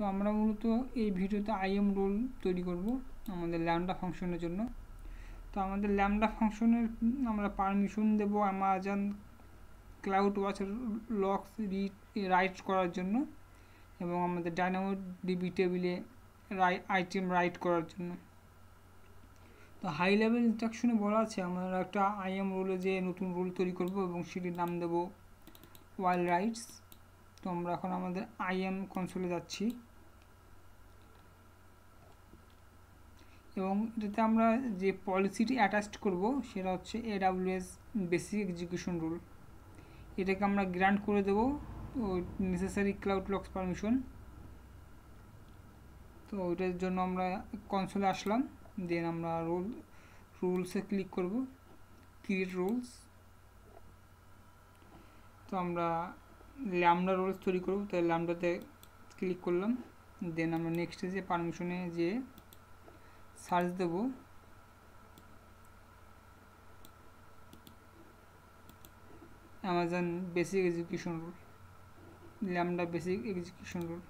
তো আমরা মূলত এই ভিডিওতে আইএম রোল তৈরি করব আমাদের ল্যামডা ফাংশনের জন্য। তো আমাদের ল্যামডা ফাংশনের আমরা পারমিশন দেব Amazon CloudWatch logs write করার জন্য এবং আমাদের ডায়নামোডিবি টেবিলে আইটেম রাইট করার জন্য। তো হাই লেভেল ইনস্ট্রাকশনে বলা আছে আমরা একটা আইএম রোলে যে নতুন রোল তৈরি করব এবং সেটির নাম দেব ওয়াইল্ড রাইটস। তো আমরা এখন আমাদের আইএম কনসোলে যাচ্ছি এবং এটাতে আমরা যে পলিসিটি অ্যাটাচড করব সেটা হচ্ছে AWS বেসিক এক্সিকিউশন রুল। এটাকে আমরা গ্রান্ট করে দেব নেসেসারি ক্লাউড লক্স পারমিশন। তো ওইটার জন্য আমরা কনসোলে আসলাম, দেন আমরা রুলসে ক্লিক করব, ক্রিয়েট রুলস। তো আমরা ল্যামডা রুলস তৈরি করব, তাই ল্যামডাতে ক্লিক করলাম, দেন আমরা নেক্সটে যে পারমিশনে যে সার্চ দেব Amazon basic execution role, lambda basic execution role.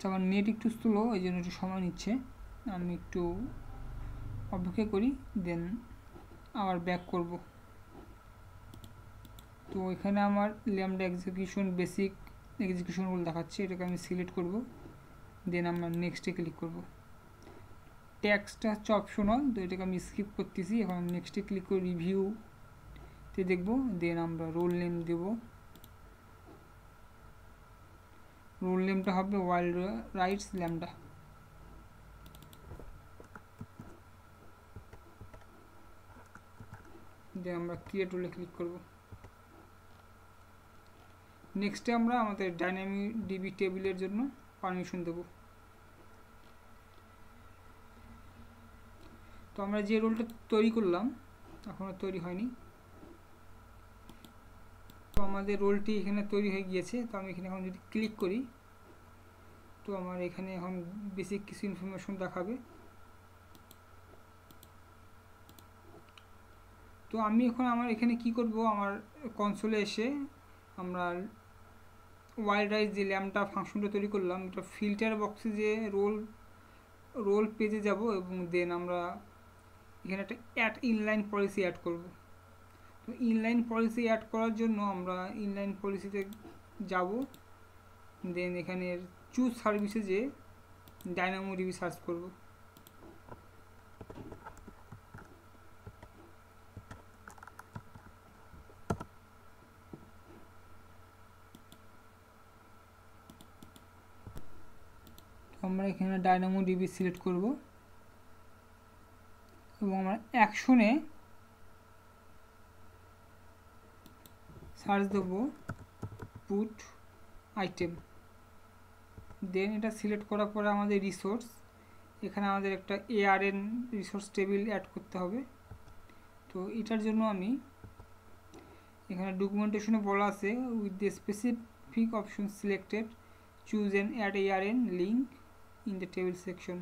আমার নেট একটু স্লো, এই জন্য একটু সময় নিচ্ছে, আমি একটু অপেক্ষা করি, দেন আবার ব্যাক করব। তো এখানে আমার lambda execution basic execution rule দেখাচ্ছে, এটাকে আমি সিলেক্ট করব, দেন আমরা নেক্সটে ক্লিক করব। ট্যাক্সটা হচ্ছে অপশনাল, তো এটাকে আমি স্কিপ করতেছি। এখন নেক্সটে ক্লিক করে রিভিউতে দেখব, দেন আমরা রোল নেম দেব, রোল নেমটা হবে ওয়াইল্ড রাইটস ল্যামডা। দেন আমরা ক্রিয়েট রোলে ক্লিক করব। নেক্সটে আমরা আমাদের ডাইনামিডিবি টেবিলের জন্য পারমিশন দেব। তো আমরা যে রোলটা তৈরি করলাম এখনও তৈরি হয়নি, তো আমাদের রোলটি এখানে তৈরি হয়ে গিয়েছে। তো আমি এখানে এখন যদি ক্লিক করি তো আমার এখানে এখন বেসিক কিছু ইনফরমেশন দেখাবে। তো আমি এখন আমার এখানে কি করব, আমার কনসোলে এসে আমরা ওয়াইল্ড রাইস যে ল্যামডা ফাংশনটা তৈরি করলাম এটা ফিল্টার বক্সে যে রোল পেজে যাব এবং দেন আমরা এখানে একটা অ্যাড ইনলাইন পলিসি অ্যাড করব। তো ইনলাইন পলিসি অ্যাড করার জন্য আমরা ইনলাইন পলিসিতে যাব, দেন এখানে চুজ সার্ভিসে যে ডায়নামোডিবি সার্চ করব। আমরা এখানে ডায়নামোডিবি সিলেক্ট করব এবং আমরা অ্যাকশনে সার্চ দেব পুট আইটেম, দেন এটা সিলেক্ট করার পরে আমাদের রিসোর্স, এখানে আমাদের একটা ARN রিসোর্স টেবিল অ্যাড করতে হবে। তো এটার জন্য আমি এখানে ডকুমেন্টেশনে বলা আছে with the specific option selected choose an add ARN link in the table section.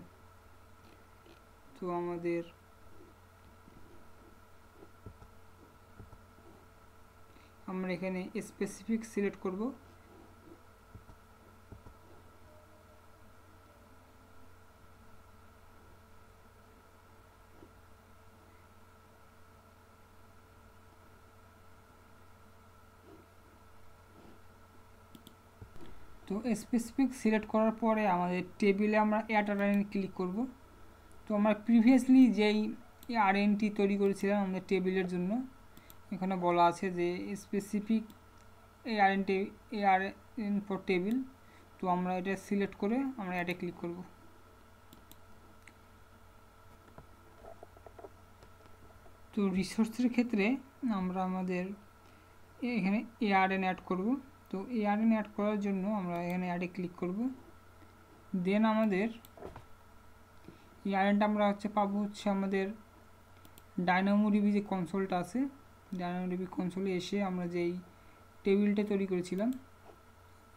তো আমাদের আমরা এখানে স্পেসিফিক সিলেক্ট করব, তো স্পেসিফিক সিলেক্ট করার পরে আমাদের টেবিলে আমরা অ্যাড আরএন ক্লিক করব। তো আমরা প্রিভিয়াসলি যেই আরএনটি তৈরি করেছিলাম আমাদের টেবিলের জন্য এখানে বলা আছে যে স্পেসিফিক ARN ফর টেবিল। তো আমরা এটা সিলেক্ট করে আমরা অ্যাডে ক্লিক করব। তো রিসোর্সের ক্ষেত্রে আমরা আমাদের এখানে ARN অ্যাড করব। তো ARN অ্যাড করার জন্য আমরা এখানে অ্যাডে ক্লিক করব, দেন আমাদের ARNটা আমরা পাবো আমাদের ডায়নামোডিবি যে কনসোলটা আছে, ডায়নামোডিবি কনসোলে এসে আমরা যেই টেবিলটা তৈরি করেছিলাম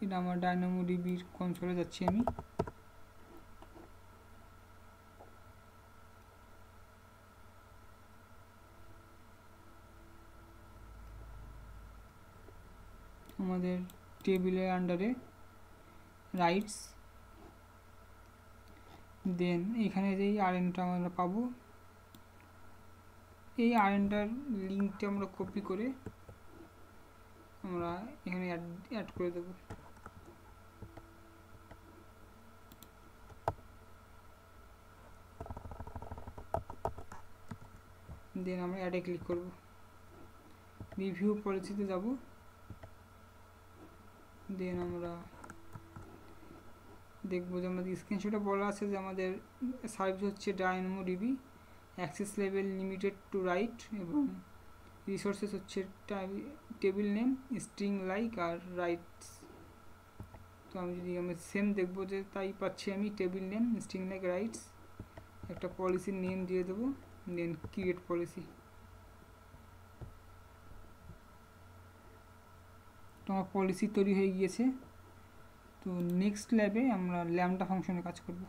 এটা আমার ডায়নামোডিবির কনসোলে যাচ্ছি আমি। আমাদের টেবিলের আন্ডারে রাইটস, দেন এখানে যেই আরএনটা আমরা পাবো, এই আরএনটার লিঙ্কটা আমরা কপি করে আমরা এখানে অ্যাড করে দেব। দেন আমরা অ্যাডে ক্লিক করব, রিভিউ পলিসিতে যাব, দেন আমরা দেখবো যে আমাদের স্ক্রিনশটে বলা আছে যে আমাদের সার্ভিস হচ্ছে DynamoDB, access level limited to write, এবং রিসোর্সেস হচ্ছে টেবিল নেম, স্ট্রিং লাইক আর রাইটস। তো আমি সেম দেখবো যে তাই পাচ্ছি আমি, table name, string like, writes, একটা পলিসির নেম দিয়ে দেবো, দেন ক্রিয়েট পলিসি। তো আমার পলিসি তৈরি হয়ে গিয়েছে। তো নেক্সট ল্যাবে আমরা ল্যাম্বডা ফাংশনে কাজ করব।